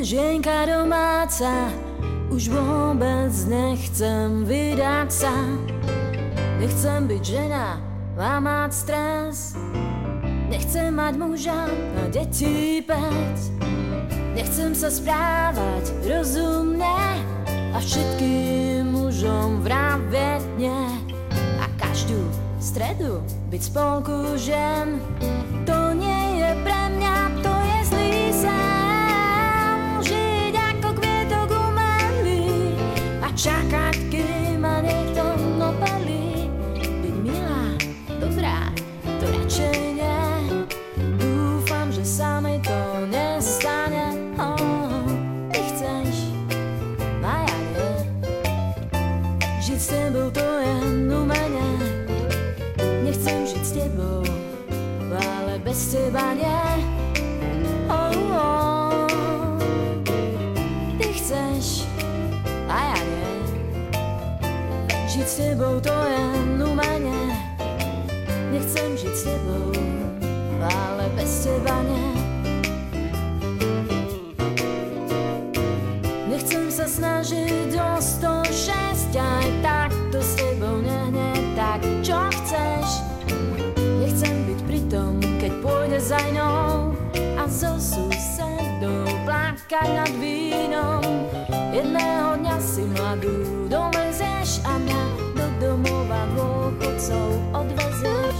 Žienka domáca, už vôbec nechcem vydať sa. Nechcem byť žena, mám mať stres. Nechcem mať muža a deti 5. Nechcem sa správať rozumne a všetkým mužom vravieť nie. A každú stredu byť spolku žen, to nie je pre mňa, to je zlý sen. Žiť ako kvietok umelý a čakať, kým ma niekto opelí. Byť milá, dobrá, to radšej nie. Dúfam, že sa mi to nestane. Ty chceš, a ja nie. Žiť s tebou to je umenie. Nechcem žiť s tebou, ale bez teba nie. Ty chceš, a ja nie. Žiť s tebou to je umenie. Nechcem žiť s tebou, ale bez teba nie. Nechcem sa snažiť o 106, aj tak to s tebou nehne tak. Čo chceš? Nechcem byť pri tom, keď pôjde za inou a so susedou plakať nad vínom. Jedného dňa si mladú dovezieš a mňa do domova dôchodcov odvezieš.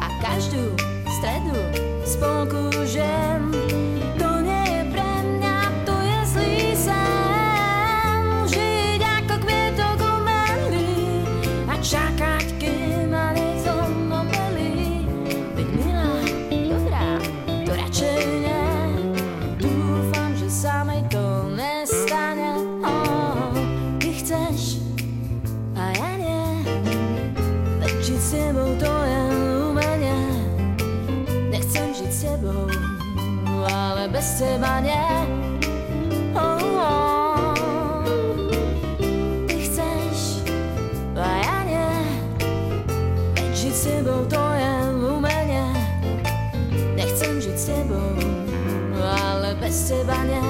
A každú stredu spolku žen, to nie je pre mňa, to je zlý sen. Žiť ako kvietok umelý a čakať, kým ma niekto opelí. Byť milá, dobrá, to radšej nie. Dúfam, že sa mi to nestane. Ty chceš, a ja nie. Veď žiť s tebou to je umenie. Nechcem žiť s tebou, ale bez teba nie. Ty chceš, a ja nie. Veď žiť s tebou to je umenie. Nechcem žiť s tebou, ale bez teba nie.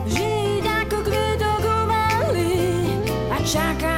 Žiť ako kvietok umelý a čakať,